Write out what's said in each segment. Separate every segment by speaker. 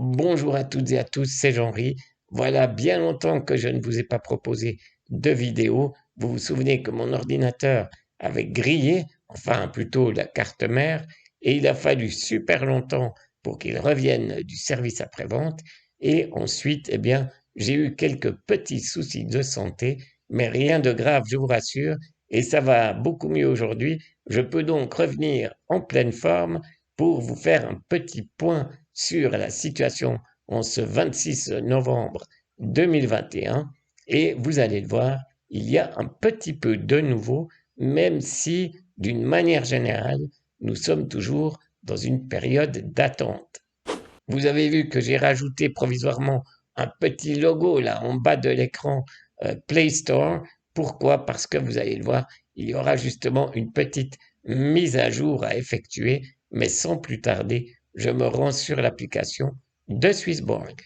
Speaker 1: Bonjour à toutes et à tous, c'est Jean-Ry. Voilà bien longtemps que je ne vous ai pas proposé de vidéo. Vous vous souvenez que mon ordinateur avait grillé, enfin plutôt la carte mère, et il a fallu super longtemps pour qu'il revienne du service après-vente. Et ensuite, eh bien, j'ai eu quelques petits soucis de santé, mais rien de grave, je vous rassure, et ça va beaucoup mieux aujourd'hui. Je peux donc revenir en pleine forme pour vous faire un petit point sur la situation en ce 26 novembre 2021 et vous allez le voir, il y a un petit peu de nouveau, même si d'une manière générale, nous sommes toujours dans une période d'attente. Vous avez vu que j'ai rajouté provisoirement un petit logo là en bas de l'écran Play Store. Pourquoi? Parce que vous allez le voir, il y aura justement une petite mise à jour à effectuer, mais sans plus tarder, je me rends sur l'application de Swissborg.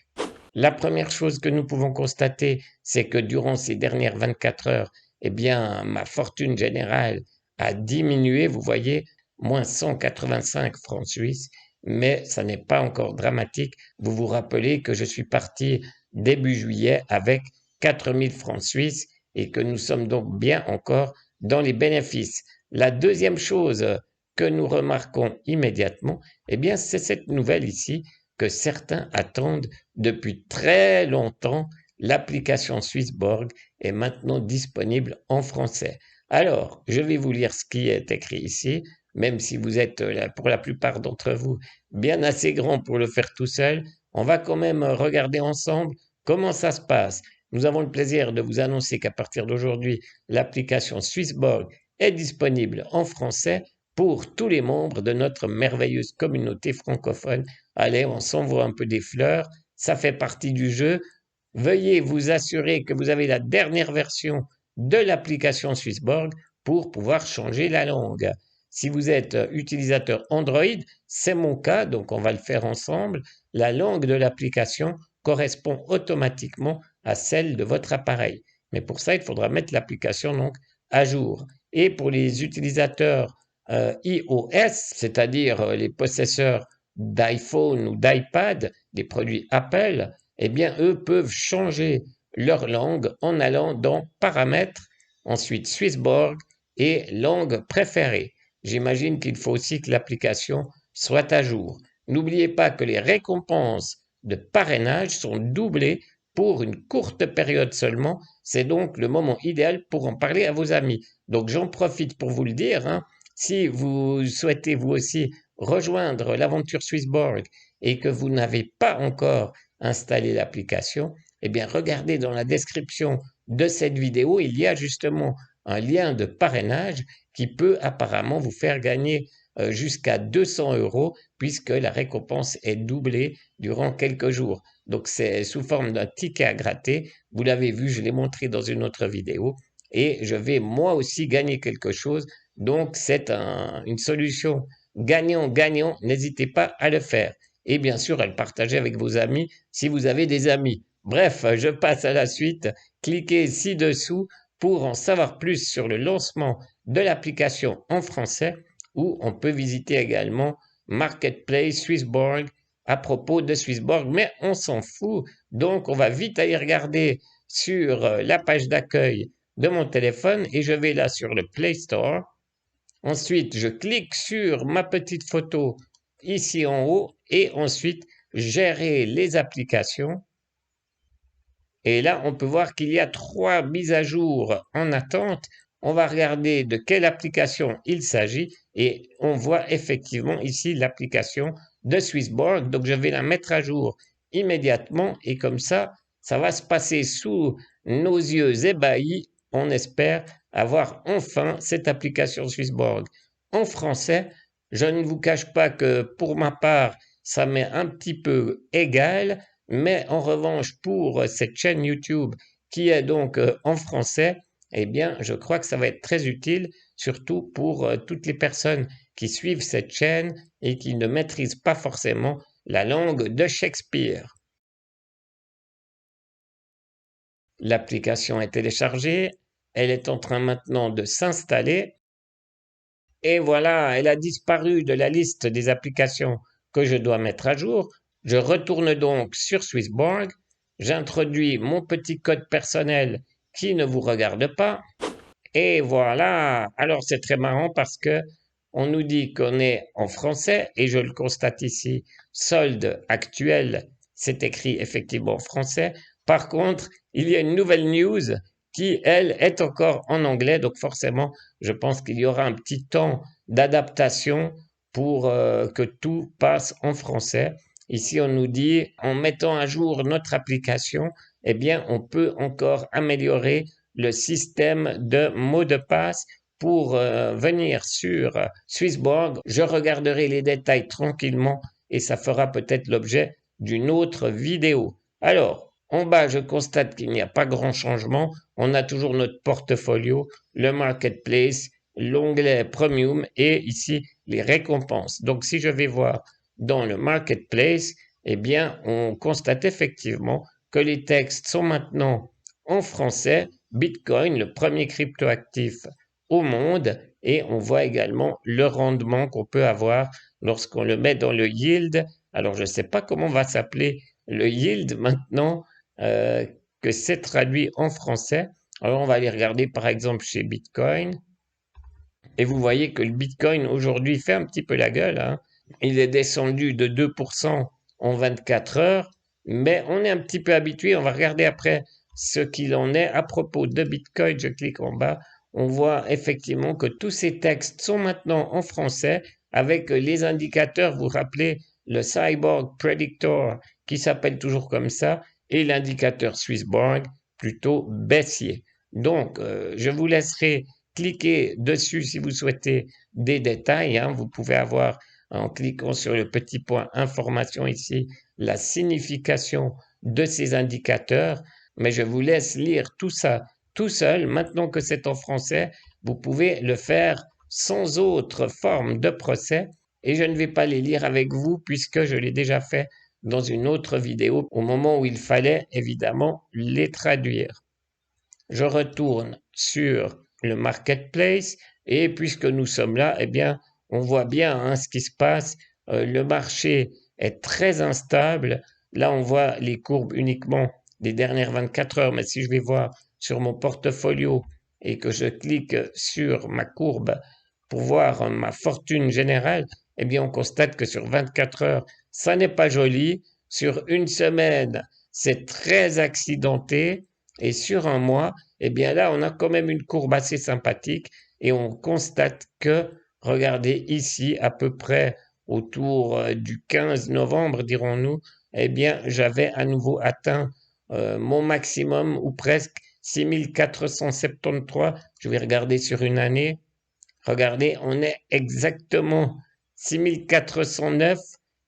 Speaker 1: La première chose que nous pouvons constater, c'est que durant ces dernières 24 heures, eh bien, ma fortune générale a diminué, vous voyez, moins 185 francs suisses, mais ça n'est pas encore dramatique. Vous vous rappelez que je suis parti début juillet avec 4000 francs suisses et que nous sommes donc bien encore dans les bénéfices. La deuxième chose que nous remarquons immédiatement, eh bien, c'est cette nouvelle ici que certains attendent depuis très longtemps. L'application Swissborg est maintenant disponible en français. Alors, je vais vous lire ce qui est écrit ici, même si vous êtes, pour la plupart d'entre vous, bien assez grand pour le faire tout seul. On va quand même regarder ensemble comment ça se passe. Nous avons le plaisir de vous annoncer qu'à partir d'aujourd'hui, l'application Swissborg est disponible en français pour tous les membres de notre merveilleuse communauté francophone. Allez, on s'envoie un peu des fleurs, ça fait partie du jeu. Veuillez vous assurer que vous avez la dernière version de l'application Swissborg pour pouvoir changer la langue. Si vous êtes utilisateur Android, c'est mon cas, donc on va le faire ensemble. La langue de l'application correspond automatiquement à celle de votre appareil. Mais pour ça, il faudra mettre l'application donc à jour. Et pour les utilisateurs iOS, c'est-à-dire les possesseurs d'iPhone ou d'iPad, des produits Apple, eh bien, eux peuvent changer leur langue en allant dans Paramètres, ensuite Swissborg et langue préférée. J'imagine qu'il faut aussi que l'application soit à jour. N'oubliez pas que les récompenses de parrainage sont doublées pour une courte période seulement. C'est donc le moment idéal pour en parler à vos amis. Donc j'en profite pour vous le dire, hein, si vous souhaitez vous aussi rejoindre l'aventure Swissborg et que vous n'avez pas encore installé l'application, eh bien regardez dans la description de cette vidéo, il y a justement un lien de parrainage qui peut apparemment vous faire gagner jusqu'à 200 euros puisque la récompense est doublée durant quelques jours. Donc c'est sous forme d'un ticket à gratter. Vous l'avez vu, je l'ai montré dans une autre vidéo et je vais moi aussi gagner quelque chose. Donc c'est une solution gagnant-gagnant. N'hésitez pas à le faire. Et bien sûr, à le partager avec vos amis si vous avez des amis. Bref, je passe à la suite. Cliquez ci-dessous pour en savoir plus sur le lancement de l'application en français où on peut visiter également Marketplace Swissborg à propos de Swissborg, mais on s'en fout. Donc, on va vite aller regarder sur la page d'accueil de mon téléphone et je vais là sur le Play Store. Ensuite, je clique sur ma petite photo ici en haut et ensuite gérer les applications. Et là, on peut voir qu'il y a 3 mises à jour en attente. On va regarder de quelle application il s'agit et on voit effectivement ici l'application de Swissborg. Donc, je vais la mettre à jour immédiatement et comme ça va se passer sous nos yeux ébahis. On espère avoir enfin cette application Swissborg en français. Je ne vous cache pas que pour ma part, ça m'est un petit peu égal. Mais en revanche, pour cette chaîne YouTube qui est donc en français, eh bien, je crois que ça va être très utile, surtout pour toutes les personnes qui suivent cette chaîne et qui ne maîtrisent pas forcément la langue de Shakespeare. L'application est téléchargée, elle est en train maintenant de s'installer et voilà, elle a disparu de la liste des applications que je dois mettre à jour. Je retourne donc sur Swissborg, j'introduis mon petit code personnel qui ne vous regarde pas, et voilà. Alors c'est très marrant parce que on nous dit qu'on est en français, et je le constate ici, solde actuel, c'est écrit effectivement en français. Par contre, il y a une nouvelle news qui, elle, est encore en anglais, donc forcément, je pense qu'il y aura un petit temps d'adaptation pour que tout passe en français. Ici, on nous dit, en mettant à jour notre application, eh bien, on peut encore améliorer le système de mots de passe pour venir sur Swissborg. Je regarderai les détails tranquillement et ça fera peut-être l'objet d'une autre vidéo. Alors, en bas, je constate qu'il n'y a pas grand changement. On a toujours notre portfolio, le marketplace, l'onglet premium et ici les récompenses. Donc, si je vais voir dans le marketplace, eh bien, on constate effectivement que les textes sont maintenant en français. Bitcoin, le premier cryptoactif au monde, et on voit également le rendement qu'on peut avoir lorsqu'on le met dans le yield. Alors, je ne sais pas comment va s'appeler le yield maintenant euh, que c'est traduit en français. Alors, on va aller regarder par exemple chez Bitcoin. Et vous voyez que le Bitcoin aujourd'hui fait un petit peu la gueule, hein. Il est descendu de 2% en 24 heures, mais on est un petit peu habitué. On va regarder après ce qu'il en est. À propos de Bitcoin, je clique en bas. On voit effectivement que tous ces textes sont maintenant en français avec les indicateurs. Vous rappelez le Cyborg Predictor qui s'appelle toujours comme ça et l'indicateur Swissborg plutôt baissier. Donc, je vous laisserai cliquer dessus si vous souhaitez des détails, hein. Vous pouvez avoir, en cliquant sur le petit point information ici, la signification de ces indicateurs, mais je vous laisse lire tout ça tout seul. Maintenant que c'est en français, vous pouvez le faire sans autre forme de procès, et je ne vais pas les lire avec vous puisque je l'ai déjà fait dans une autre vidéo au moment où il fallait évidemment les traduire. Je retourne sur le marketplace et puisque nous sommes là, eh bien, on voit bien hein, ce qui se passe. Le marché est très instable. Là, on voit les courbes uniquement des dernières 24 heures, mais si je vais voir sur mon portfolio et que je clique sur ma courbe pour voir ma fortune générale, eh bien, on constate que sur 24 heures, ça n'est pas joli. Sur une semaine, c'est très accidenté. Et sur un mois, eh bien là, on a quand même une courbe assez sympathique et on constate que, regardez ici, à peu près autour du 15 novembre, dirons-nous, eh bien, j'avais à nouveau atteint mon maximum ou presque 6473. Je vais regarder sur une année. Regardez, on est exactement 6409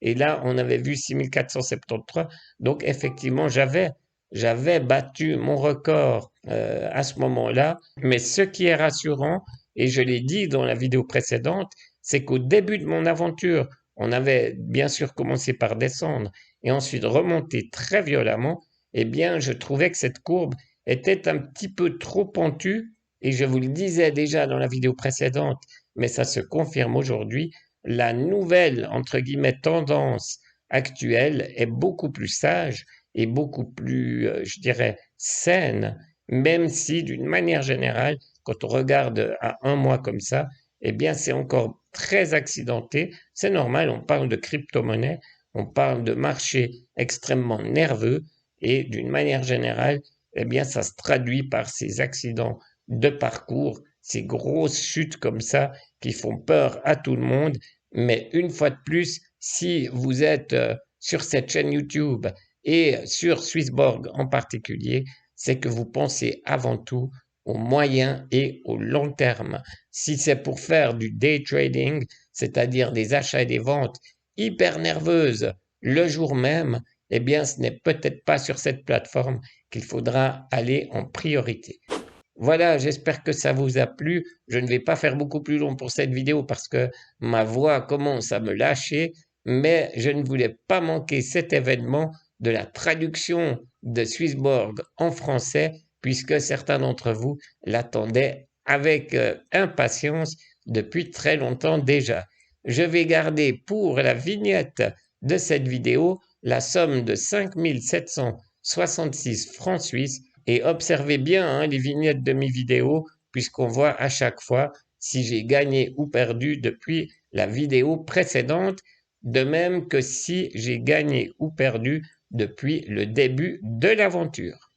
Speaker 1: et là, on avait vu 6473. Donc, effectivement, j'avais battu mon record à ce moment-là. Mais ce qui est rassurant, et je l'ai dit dans la vidéo précédente, c'est qu'au début de mon aventure, on avait bien sûr commencé par descendre et ensuite remonter très violemment. Eh bien, je trouvais que cette courbe était un petit peu trop pentue et je vous le disais déjà dans la vidéo précédente, mais ça se confirme aujourd'hui, la nouvelle, entre guillemets, tendance actuelle est beaucoup plus sage et beaucoup plus, je dirais, saine, même si d'une manière générale, quand on regarde à un mois comme ça, eh bien c'est encore très accidenté. C'est normal, on parle de crypto-monnaie, on parle de marché extrêmement nerveux et d'une manière générale, eh bien ça se traduit par ces accidents de parcours, ces grosses chutes comme ça qui font peur à tout le monde. Mais une fois de plus, si vous êtes sur cette chaîne YouTube et sur Swissborg en particulier, c'est que vous pensez avant tout au moyen et au long terme. Si c'est pour faire du day trading, c'est-à-dire des achats et des ventes hyper nerveuses le jour même, eh bien ce n'est peut-être pas sur cette plateforme qu'il faudra aller en priorité. Voilà, j'espère que ça vous a plu. Je ne vais pas faire beaucoup plus long pour cette vidéo parce que ma voix commence à me lâcher, mais je ne voulais pas manquer cet événement de la traduction de Swissborg en français, puisque certains d'entre vous l'attendaient avec impatience depuis très longtemps déjà. Je vais garder pour la vignette de cette vidéo la somme de 5 766 francs suisses et observez bien les vignettes de mes vidéos puisqu'on voit à chaque fois si j'ai gagné ou perdu depuis la vidéo précédente, de même que si j'ai gagné ou perdu depuis le début de l'aventure.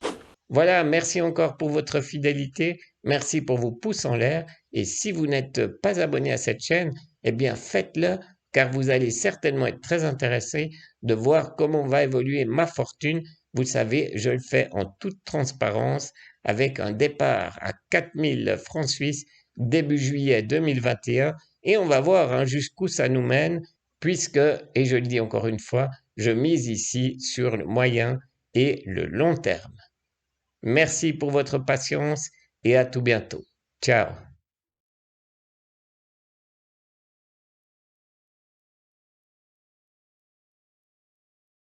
Speaker 1: Voilà, merci encore pour votre fidélité, merci pour vos pouces en l'air et si vous n'êtes pas abonné à cette chaîne, eh bien faites-le car vous allez certainement être très intéressé de voir comment va évoluer ma fortune. Vous savez, je le fais en toute transparence avec un départ à 4000 francs suisses début juillet 2021 et on va voir jusqu'où ça nous mène puisque, et je le dis encore une fois, je mise ici sur le moyen et le long terme. Merci pour votre patience et à tout bientôt. Ciao.